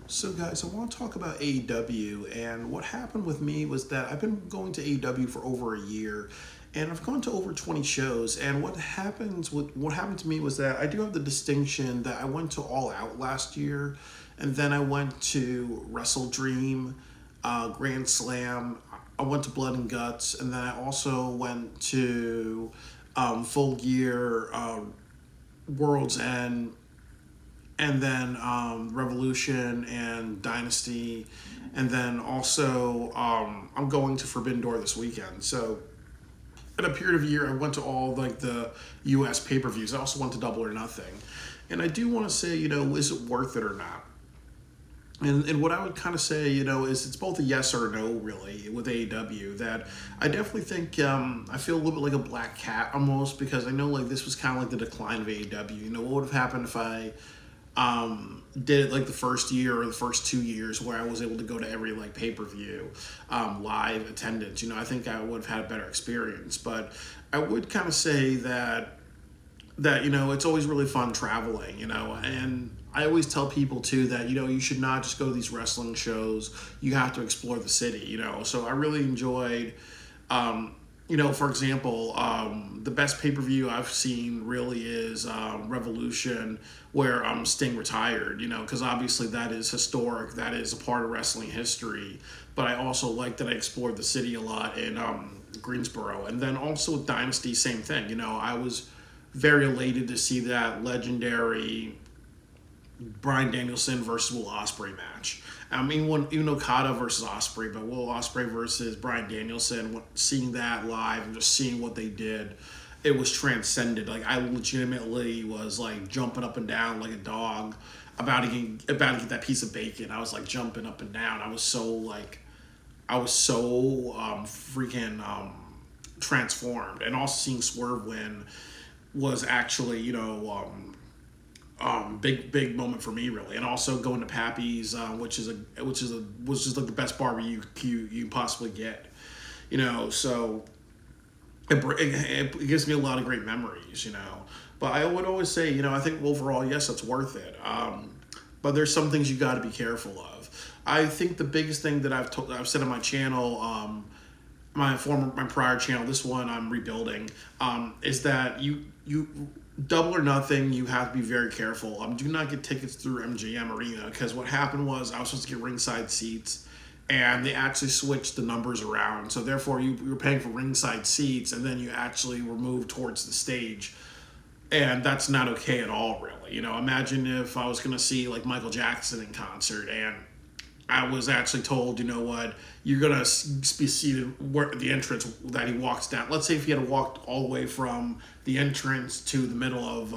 So, guys, I want to talk about AEW. And what happened with me was that I've been going to AEW for over a year, and I've gone to over 20 shows. And what happened to me was that I do have the distinction that I went to All Out last year, and then I went to Wrestle Dream, Grand Slam. I went to Blood and Guts, and then I also went to Full Gear, World's End, and then Revolution and Dynasty, and then also I'm going to Forbidden Door this weekend. So in a period of a year, I went to all like the U.S. pay-per-views. I also went to Double or Nothing, and I do want to say, is it worth it or not? And what I would kind of say, is it's both a yes or a no, really, with AEW. That I definitely think I feel a little bit like a black cat almost because I know like this was kind of like the decline of AEW. What would have happened if I did it like the first year or the first 2 years where I was able to go to every like pay per view, live attendance. I think I would have had a better experience. But I would kind of say that it's always really fun traveling. And I always tell people too that you should not just go to these wrestling shows. You have to explore the city. So I really enjoyed. For example, the best pay per view I've seen really is Revolution, where Sting retired. Because obviously that is historic. That is a part of wrestling history. But I also like that I explored the city a lot in Greensboro, and then also with Dynasty, same thing. I was very elated to see that legendary Bryan Danielson versus Will Ospreay match. I mean, even Okada versus Ospreay, but Will Ospreay versus Bryan Danielson, seeing that live and just seeing what they did, it was transcended. Like I legitimately was like jumping up and down like a dog about to get that piece of bacon. I was like jumping up and down. I was so freaking transformed, and also seeing Swerve win was actually big moment for me really, and also going to Pappy's, which is like the best barbecue you possibly get, so it gives me a lot of great memories. But I would always say, I think overall, yes, it's worth it. But there's some things you got to be careful of. I think the biggest thing that I've said on my channel, my prior channel, this one I'm rebuilding, is that you Double or Nothing, you have to be very careful. Do not get tickets through MGM Arena, because what happened was I was supposed to get ringside seats, and they actually switched the numbers around. So therefore, you were paying for ringside seats, and then you actually were moved towards the stage, and that's not okay at all, really. Imagine if I was going to see like Michael Jackson in concert, and I was actually told, what, you're gonna be seated where the entrance that he walks down. Let's say if he had walked all the way from the entrance to the middle of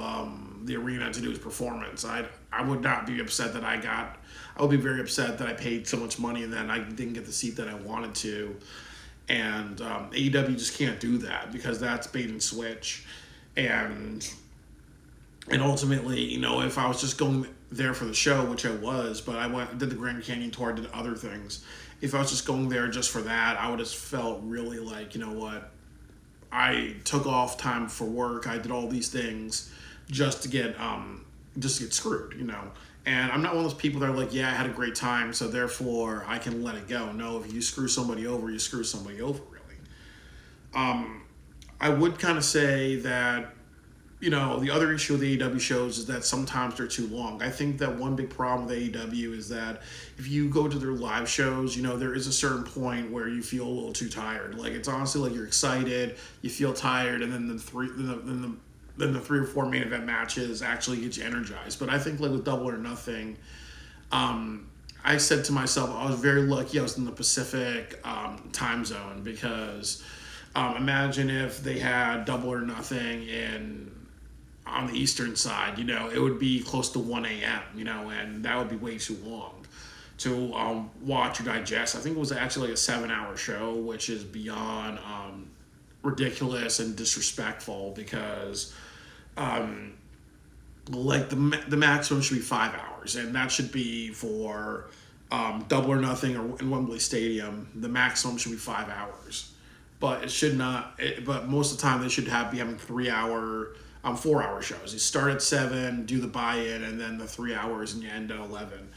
the arena to do his performance, I would not be upset that I got. I would be very upset that I paid so much money and then I didn't get the seat that I wanted to. And AEW just can't do that because that's bait and switch. And ultimately, if I was just going there for the show, which I was, but did the Grand Canyon tour, did other things. If I was just going there just for that, I would have felt really like, what, I took off time for work, I did all these things just to get screwed. And I'm not one of those people that are like, yeah, I had a great time, so therefore I can let it go. No, if you screw somebody over, you screw somebody over, really. I would kind of say that the other issue with AEW shows is that sometimes they're too long. I think that one big problem with AEW is that if you go to their live shows, there is a certain point where you feel a little too tired. Like it's honestly like you're excited, you feel tired, and then the 3 or 4 main event matches actually get you energized. But I think like with Double or Nothing, I said to myself, I was very lucky I was in the Pacific time zone, because imagine if they had Double or Nothing on the eastern side, it would be close to 1 a.m., and that would be way too long to watch or digest. I think it was actually like a 7-hour show, which is beyond ridiculous and disrespectful, because like the maximum should be 5 hours, and that should be for Double or Nothing or in Wembley Stadium. The maximum should be 5 hours, but it should not. But most of the time, they should be having 3 hour 4 hour shows. You start at 7, do the buy-in, and then the 3 hours, and you end at 11.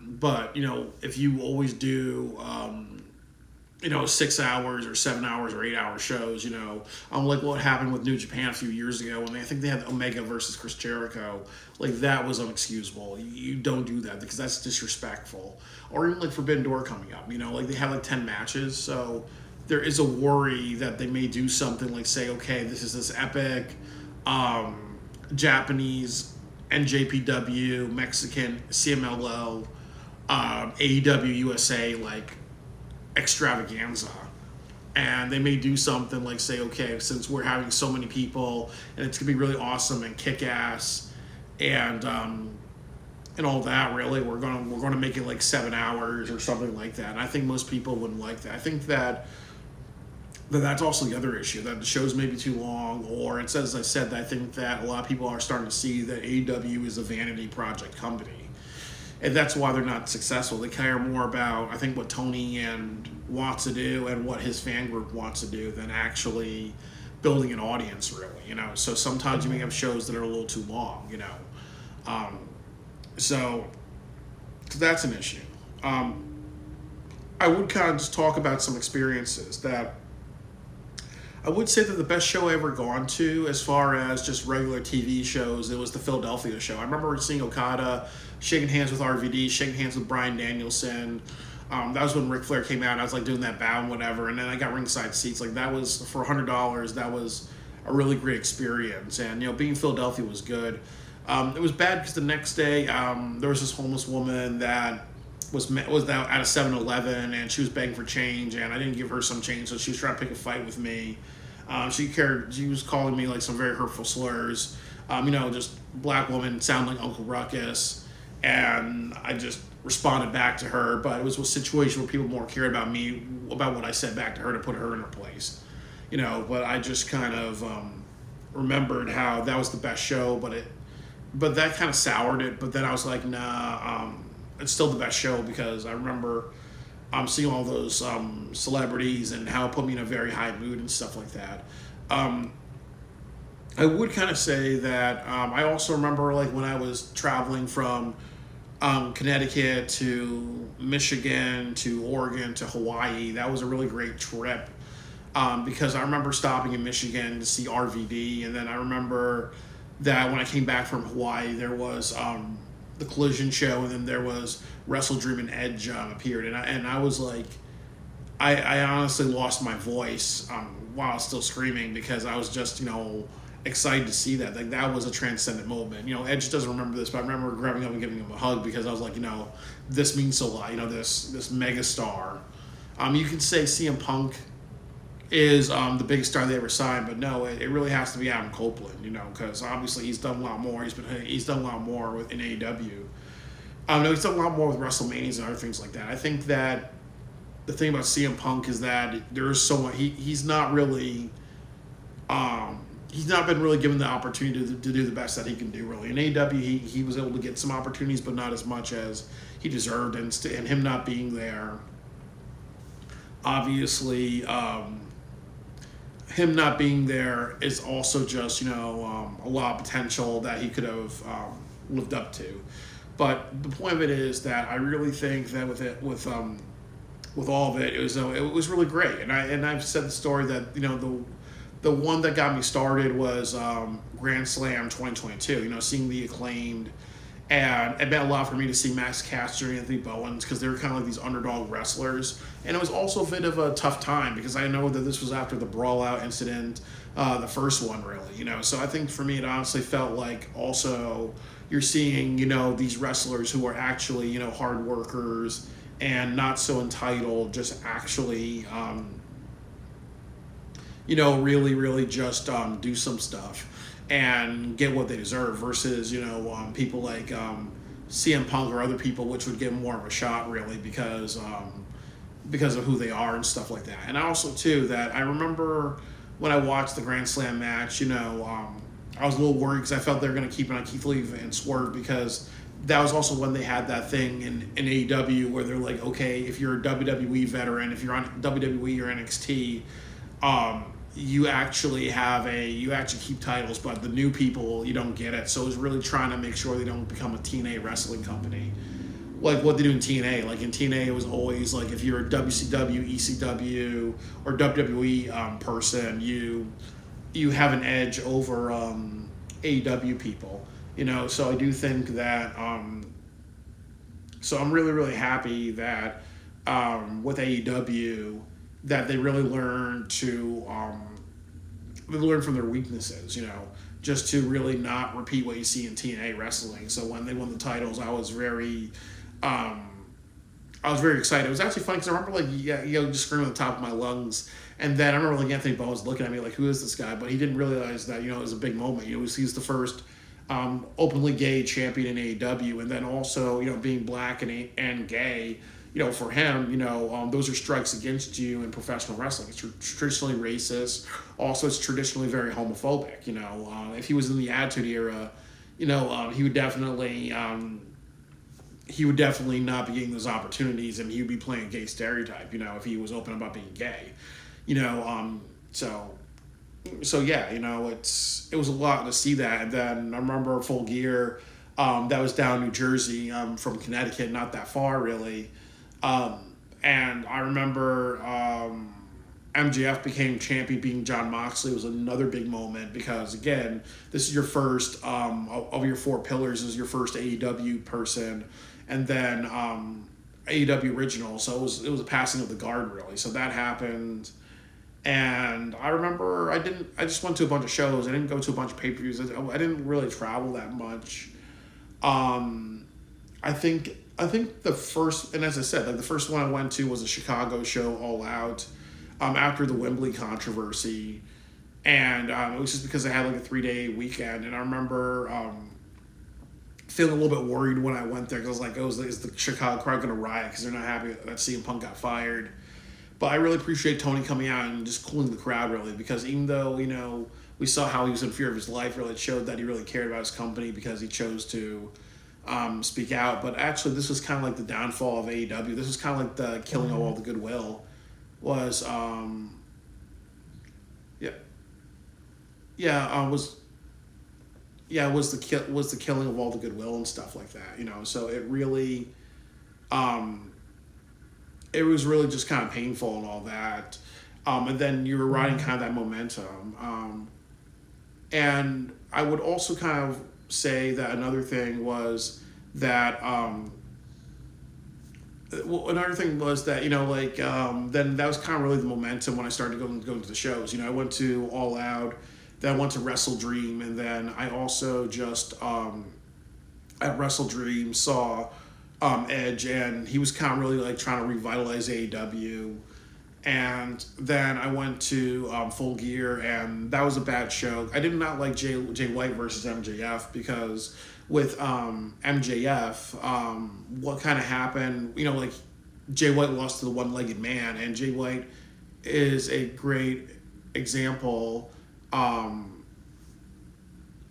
But if you always do 6 hours or 7 hours or 8 hour shows, like what happened with New Japan a few years ago when I think they had Omega versus Chris Jericho, like that was unexcusable. You don't do that because that's disrespectful. Or even like Forbidden Door coming up, like they have like 10 matches, so there is a worry that they may do something like say, okay, this is this epic Japanese NJPW, Mexican CMLL, AEW USA like extravaganza, and they may do something like say, okay, since we're having so many people and it's gonna be really awesome and kick-ass and all that, really we're gonna make it like 7 hours or something like that. And I think most people wouldn't like that. I think that's also the other issue, that the shows may be too long, or it's as I said, that I think that a lot of people are starting to see that AEW is a vanity project company. And that's why they're not successful. They care more about, I think, what Tony and wants to do and what his fan group wants to do than actually building an audience, really. So sometimes you may have shows that are a little too long. So that's an issue. I would kind of just talk about some experiences that I would say that the best show I ever gone to, as far as just regular TV shows, it was the Philadelphia show. I remember seeing Okada, shaking hands with RVD, shaking hands with Bryan Danielson. That was when Ric Flair came out. I was like doing that bow and whatever, and then I got ringside seats. Like that was for $100. That was a really great experience, and being in Philadelphia was good. It was bad because the next day there was this homeless woman that was out at a 7-Eleven, and she was begging for change, and I didn't give her some change, so she was trying to pick a fight with me. She was calling me like some very hurtful slurs. Just black woman sound like Uncle Ruckus, and I just responded back to her. But it was a situation where people more cared about me, about what I said back to her to put her in her place. But I just kind of remembered how that was the best show, but that kind of soured it. But then I was like, nah, it's still the best show because I remember seeing all those celebrities and how it put me in a very high mood and stuff like that. I would kind of say that I also remember like when I was traveling from Connecticut to Michigan to Oregon to Hawaii. That was a really great trip because I remember stopping in Michigan to see RVD, and then I remember that when I came back from Hawaii, there was the Collision show, and then there was Wrestle Dream and Edge appeared, and I was like, I honestly lost my voice while I was still screaming because I was just excited to see that. Like that was a transcendent moment. Edge doesn't remember this, but I remember grabbing him and giving him a hug because I was like, this means a lot. This mega star. You can say CM Punk is the biggest star they ever signed, but no, it really has to be Adam Copeland, because obviously he's done a lot more. He's done a lot more in AEW. No, he's done a lot more with WrestleManias and other things like that. I think that the thing about CM Punk is that there is so much. He's not really. He's not been really given the opportunity to do the best that he can do, really. In AEW, he was able to get some opportunities, but not as much as he deserved, and him not being there, obviously, him not being there is also just, a lot of potential that he could have lived up to. But the point of it is that I really think that with all of it, it was really great. And I've said the story that, the one that got me started was Grand Slam 2022. Seeing the Acclaimed, and it meant a lot for me to see Max Caster and Anthony Bowens because they were kind of like these underdog wrestlers. And it was also a bit of a tough time because I know that this was after the Brawl Out incident, the first one, really. So I think for me, it honestly felt like also you're seeing these wrestlers who are actually hard workers and not so entitled, just actually. Really, really just do some stuff and get what they deserve versus, people like CM Punk or other people, which would get more of a shot, really, because of who they are and stuff like that. And also, too, that I remember when I watched the Grand Slam match, I was a little worried because I felt they were going to keep it on Keith Lee and Swerve because that was also when they had that thing in AEW where they're like, okay, if you're a WWE veteran, if you're on WWE or NXT, you actually keep titles, but the new people, you don't get it. So it was really trying to make sure they don't become a TNA wrestling company like what they do in TNA. Like in TNA, it was always like if you're a WCW, ECW, or WWE person, you have an edge over AEW people. You know, so I do think that. So I'm really really happy that with AEW that they really learn to they learn from their weaknesses. You know, just to really not repeat what you see in TNA wrestling. So when they won the titles, um, I was very excited. It was actually funny because I remember like just screaming at the top of my lungs. And then I remember like Anthony Bowen was looking at me like, who is this guy? But he didn't realize that it was a big moment. He's the first openly gay champion in AEW, and then also being black and gay. For him, those are strikes against you in professional wrestling. It's traditionally racist. Also, it's traditionally very homophobic. If he was in the Attitude Era, he would definitely not be getting those opportunities, and he would be playing a gay stereotype. If he was open about being gay, so yeah, it was a lot to see that. And then I remember Full Gear, that was down New Jersey, from Connecticut, not that far really. And I remember MJF became champion, beating John Moxley was another big moment because again, this is your first of your four pillars, is your first AEW person, and then AEW original. So it was a passing of the guard really. So that happened. And I remember I just went to a bunch of shows. I didn't go to a bunch of pay-per-views. I didn't really travel that much. I think the first, and as I said, like the first one I went to was a Chicago show, All Out, after the Wembley controversy. And it was just because I had like a 3-day weekend. And I remember feeling a little bit worried when I went there because I was like, is the Chicago crowd going to riot because they're not happy that CM Punk got fired? But I really appreciate Tony coming out and just cooling the crowd, really, because even though, we saw how he was in fear of his life, really, it showed that he really cared about his company because he chose to speak out. But actually, this was kind of like the downfall of AEW. This was kind of like the killing of all the goodwill. Was the killing of all the goodwill and stuff like that. So it really. It was really just kind of painful and all that. And then you were riding kind of that momentum. And I would also kind of say that another thing was that, then that was kind of really the momentum when I started going to the shows. I went to All Out, then I went to Wrestle Dream, and then I also just, at Wrestle Dream, saw Edge, and he was kind of really like trying to revitalize AEW. And then I went to Full Gear, and that was a bad show. I did not like Jay White versus MJF because with MJF, what kind of happened, like Jay White lost to the one-legged man, and Jay White is a great example of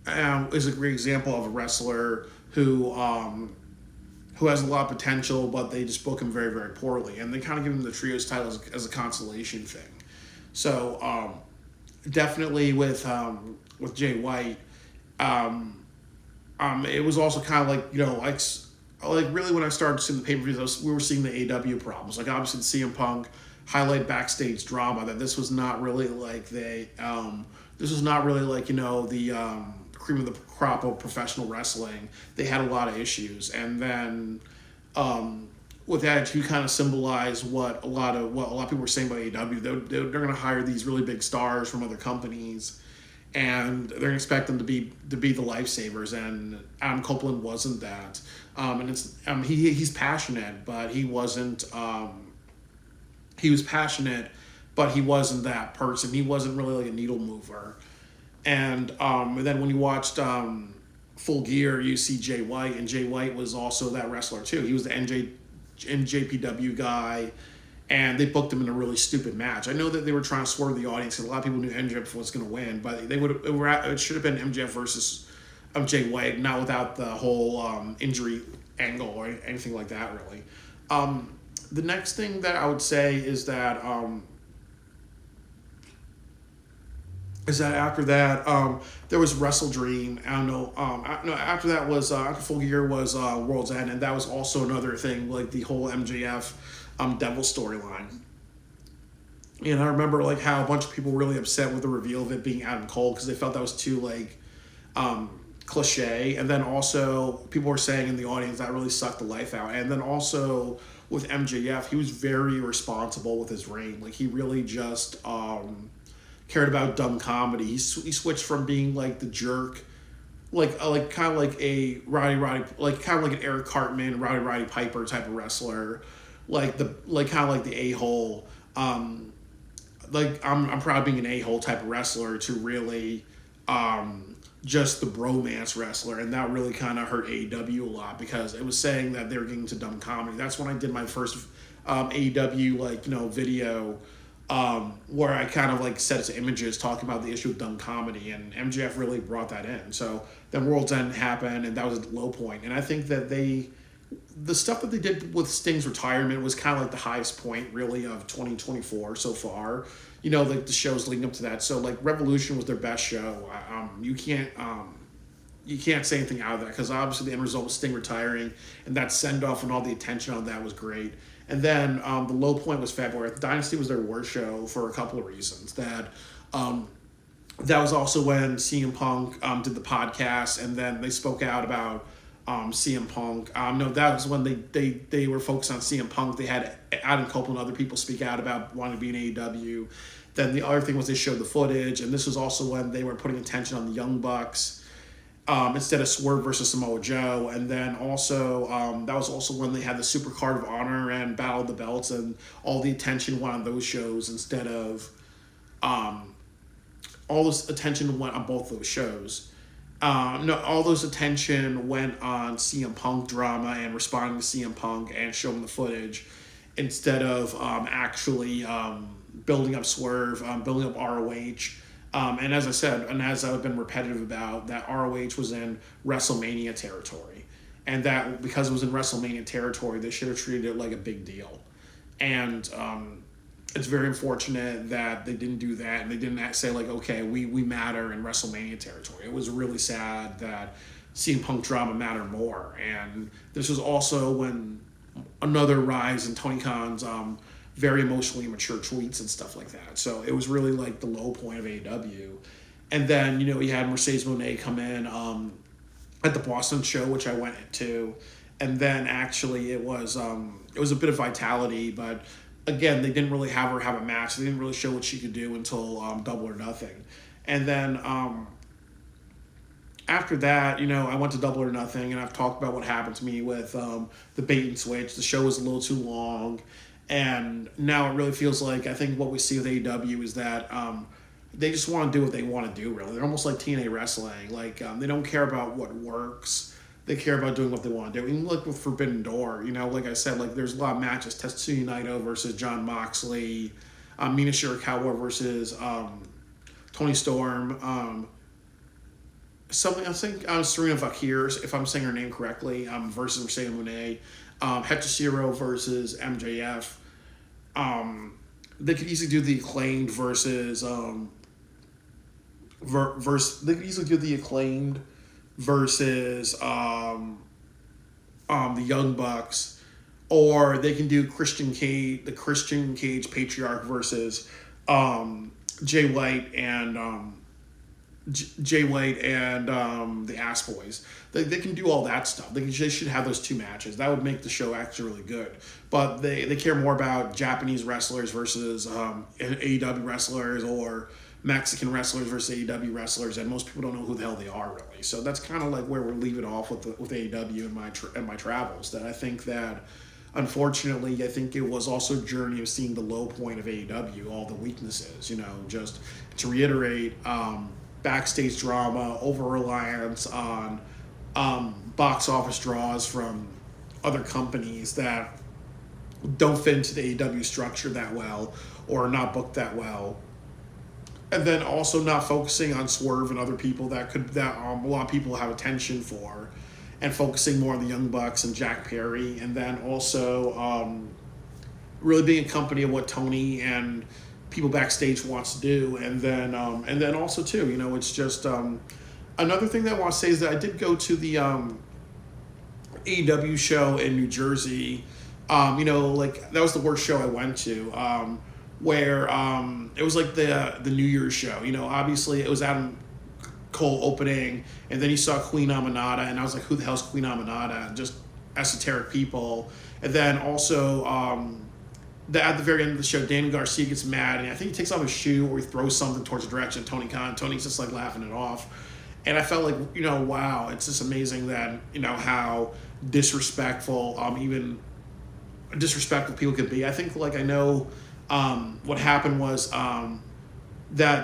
a wrestler who has a lot of potential, but they just book him very, very poorly. And they kind of give him the trios title as a consolation thing. So definitely with Jay White, it was also kind of like really when I started seeing the pay-per-views, we were seeing the AEW problems. Like obviously CM Punk highlight backstage drama that this was not really like the cream of the crop of professional wrestling. They had a lot of issues, and then with that, you kind of symbolize what a lot of people were saying about AEW. They're going to hire these really big stars from other companies, and they're going to expect them to be the lifesavers. And Adam Copeland wasn't that. And it's he's passionate, but he wasn't. He was passionate, but he wasn't that person. He wasn't really like a needle mover. And then when you watched Full Gear, you see Jay White, and Jay White was also that wrestler too. He was the NJPW guy, and they booked him in a really stupid match. I know that they were trying to swerve the audience because a lot of people knew MJF was going to win, but it should have been MJF versus Jay White, not without the whole injury angle or anything like that, really. The next thing that I would say is that is that after that, there was Wrestle Dream. I don't know. No, after that was after Full Gear was World's End, and that was also another thing, like the whole MJF Devil storyline. And I remember like how a bunch of people were really upset with the reveal of it being Adam Cole because they felt that was too like cliche. And then also people were saying in the audience that really sucked the life out. And then also with MJF, he was very responsible with his reign. Like he really just cared about dumb comedy. He switched from being like the jerk, like kind of like a Roddy, like kind of like an Eric Cartman, Roddy Piper type of wrestler, like kind of like the a-hole. Like I'm proud of being an a-hole type of wrestler to really just the bromance wrestler, and that really kind of hurt AEW a lot because it was saying that they were getting to dumb comedy. That's when I did my first AEW video where I kind of like set some images talking about the issue of dumb comedy, and MJF really brought that in. So then World's End happened, and that was a low point. And I think that the stuff that they did with Sting's retirement was kind of like the highest point really of 2024 so far. Like the shows leading up to that. So like Revolution was their best show. You can't say anything out of that because obviously the end result was Sting retiring, and that send off and all the attention on that was great. And then the low point was February. Dynasty was their worst show for a couple of reasons. That was also when CM Punk did the podcast, and then they spoke out about CM Punk. No, that was when they were focused on CM Punk. They had Adam Copeland and other people speak out about wanting to be in AEW. Then the other thing was they showed the footage, and this was also when they were putting attention on the Young Bucks instead of Swerve versus Samoa Joe. And then also that was also when they had the Super Card of Honor and Battle of the Belts, and all the attention went on those shows instead of all this attention went on both those shows. No, all those attention went on CM Punk drama and responding to CM Punk and showing the footage instead of actually building up Swerve, building up ROH. And as I said, and as I've been repetitive about, that ROH was in WrestleMania territory. And that because it was in WrestleMania territory, they should have treated it like a big deal. And it's very unfortunate that they didn't do that, and they didn't say like, okay, we matter in WrestleMania territory. It was really sad that CM Punk drama mattered more. And this was also when another rise in Tony Khan's very emotionally immature tweets and stuff like that. So it was really like the low point of AEW. And then, we had Mercedes Moné come in at the Boston show, which I went to. And then actually it was a bit of Vitality, but again, they didn't really have her have a match. They didn't really show what she could do until Double or Nothing. And then after that, I went to Double or Nothing, and I've talked about what happened to me with the bait and switch. The show was a little too long. And now it really feels like, I think what we see with AEW is that they just want to do what they want to do, really. They're almost like TNA wrestling. Like, they don't care about what works. They care about doing what they want to do. Even like with Forbidden Door, like I said, like there's a lot of matches. Tetsuya Naito versus Jon Moxley, Mina Shirakawa versus Toni Storm, something I think Serena Fakir, if I'm saying her name correctly, versus Mercedes Moné, Hechicero versus MJF. They could easily do the Acclaimed versus they could easily do the Acclaimed versus the Young Bucks, or they can do the Christian Cage Patriarch versus Jay White and the Ass Boys. They can do all that stuff. They should have those two matches. That would make the show actually really good. But they care more about Japanese wrestlers versus AEW wrestlers, or Mexican wrestlers versus AEW wrestlers, and most people don't know who the hell they are really. So that's kind of like where we're leaving off with AEW in my travels. That I think that, unfortunately, I think it was also a journey of seeing the low point of AEW, all the weaknesses. Just to reiterate, backstage drama, over reliance on box office draws from other companies that don't fit into the AEW structure that well, or are not booked that well. And then also not focusing on Swerve and other people that a lot of people have attention for, and focusing more on the Young Bucks and Jack Perry. And then also really being a company of what Tony and people backstage wants to do, and then also too, it's just another thing that I want to say is that I did go to the AEW show in New Jersey. Like that was the worst show I went to. Where it was like the New Year's show. Obviously it was Adam Cole opening, and then you saw Queen Aminata, and I was like, who the hell's Queen Aminata? Just esoteric people. And then also at the very end of the show, Danny Garcia gets mad, and I think he takes off his shoe or he throws something towards the direction of Tony Khan. Tony's just like laughing it off. And I felt like, wow, it's just amazing that, how disrespectful, even disrespectful people could be. I think, like, I know what happened was that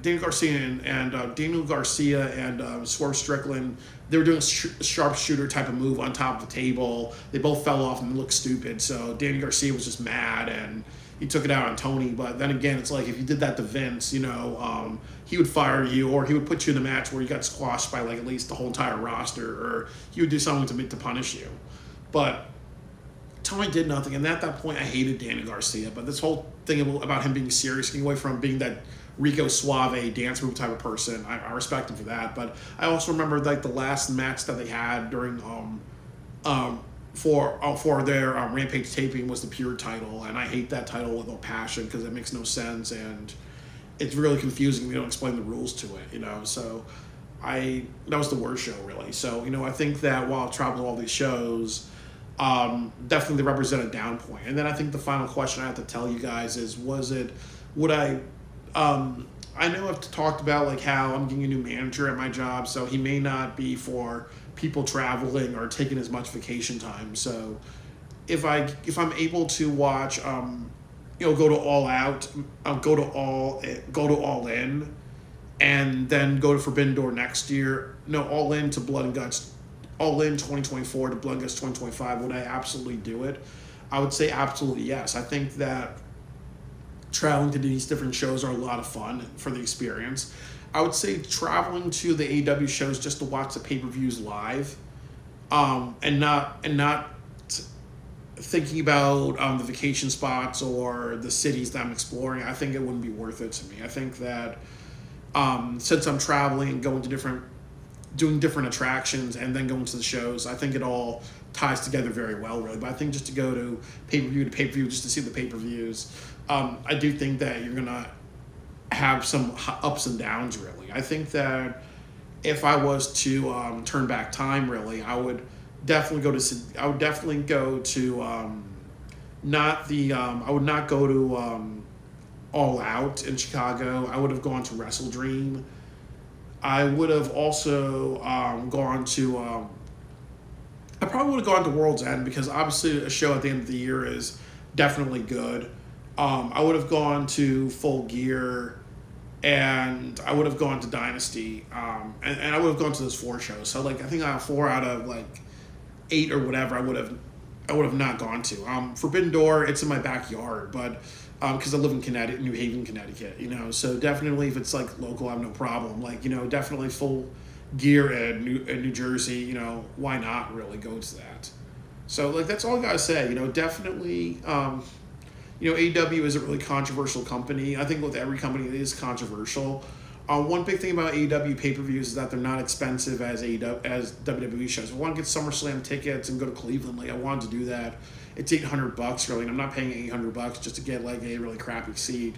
Daniel Garcia and Swerve Strickland, they were doing a sharpshooter type of move on top of the table. They both fell off and looked stupid. So Danny Garcia was just mad and he took it out on Tony. But then again, it's like if you did that to Vince, he would fire you, or he would put you in a match where you got squashed by like at least the whole entire roster, or he would do something to punish you. But Tony did nothing, and at that point, I hated Danny Garcia. But this whole thing about him being serious, getting away from being that Rico Suave dance move type of person, I respect him for that. But I also remember like the last match that they had during for their Rampage taping was the Pure title, and I hate that title with all passion because it makes no sense and it's really confusing. They don't explain the rules to it, So that was the worst show, really. So I think that while I've traveled all these shows, definitely they represent a down point. And then I think the final question I have to tell you guys is, I know I've talked about like how I'm getting a new manager at my job, so he may not be for people traveling or taking as much vacation time. So if I'm able to watch, go to All Out, go to All In, and then go to Forbidden Door next year. No, All In to Blood and Guts. All In 2024 to Blood and Guts 2025. Would I absolutely do it? I would say absolutely yes. I think that traveling to these different shows are a lot of fun for the experience. I would say traveling to the AEW shows just to watch the pay-per-views live, and not thinking about the vacation spots or the cities that I'm exploring, I think it wouldn't be worth it to me. I think that since I'm traveling, doing different attractions and then going to the shows, I think it all ties together very well, really. But I think just to go to pay-per-view just to see the pay-per-views, I do think that you're going to have some ups and downs, really. I think that if I was to turn back time, really, I would definitely go to I would not go to All Out in Chicago. I would have gone to Wrestle Dream. I would have also gone to I probably would have gone to World's End, because obviously a show at the end of the year is definitely good. I would have gone to Full Gear, and I would have gone to Dynasty, and I would have gone to those 4 shows. So like I think 4 out of like 8 or whatever I would have not gone to. Forbidden Door, it's in my backyard, but because I live in New Haven, Connecticut, so definitely if it's like local, I have no problem. Like, definitely Full Gear in New Jersey, why not really go to that? So like that's all I gotta say. Definitely, AEW is a really controversial company. I think with every company it is controversial. One big thing about AEW pay-per-views is that they're not expensive as WWE shows. If I want to get SummerSlam tickets and go to Cleveland, like I wanted to do that, it's $800 really, and I'm not paying $800 just to get like a really crappy seat,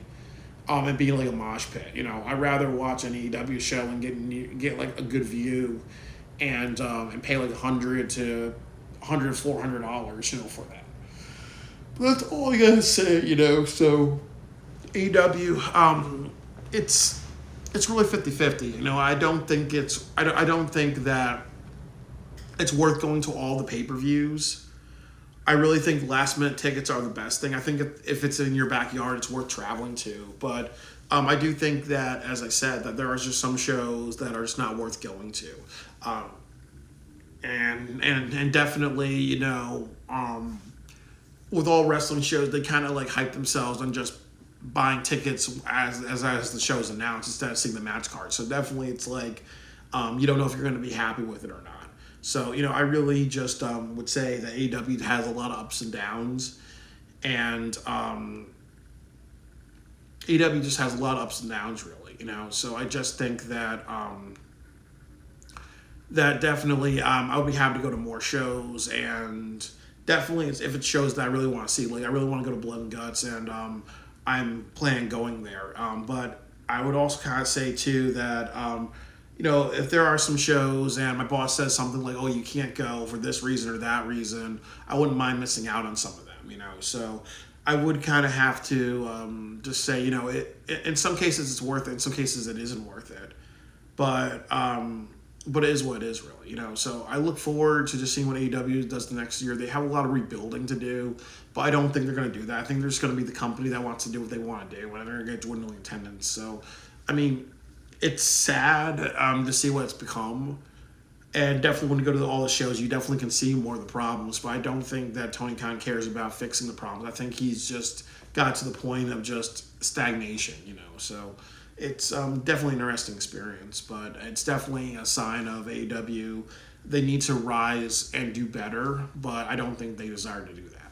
and be like a mosh pit. I'd rather watch an AEW show and get like a good view, and pay like $100 to $400, for that. But that's all I gotta say, So AEW, it's really 50-50. I don't think I don't think that it's worth going to all the pay-per-views. I really think last-minute tickets are the best thing. I think if it's in your backyard, it's worth traveling to. But I do think that, as I said, that there are just some shows that are just not worth going to. And definitely, with all wrestling shows, they kind of like hype themselves on just buying tickets as the show's announced instead of seeing the match card. So definitely it's like you don't know if you're going to be happy with it or not. So, I really just would say that AEW has a lot of ups and downs. And AEW just has a lot of ups and downs, really. So I just think that that definitely I would be happy to go to more shows, and definitely if it's shows that I really want to see, like I really want to go to Blood and Guts, and I'm planning going there. But I would also kind of say too that if there are some shows and my boss says something like, "Oh, you can't go for this reason or that reason," I wouldn't mind missing out on some of them. So I would kind of have to just say, in some cases it's worth it, in some cases it isn't worth it, but it is what it is, really. So I look forward to just seeing what AEW does the next year. They have a lot of rebuilding to do, but I don't think they're going to do that. I think they're just going to be the company that wants to do what they want to do, and they're going to get dwindling attendance. So, I mean, it's sad to see what it's become. And definitely when you go to all the shows, you definitely can see more of the problems. But I don't think that Tony Khan cares about fixing the problems. I think he's just got to the point of just stagnation, So it's definitely an interesting experience, but it's definitely a sign of AEW. They need to rise and do better, but I don't think they desire to do that.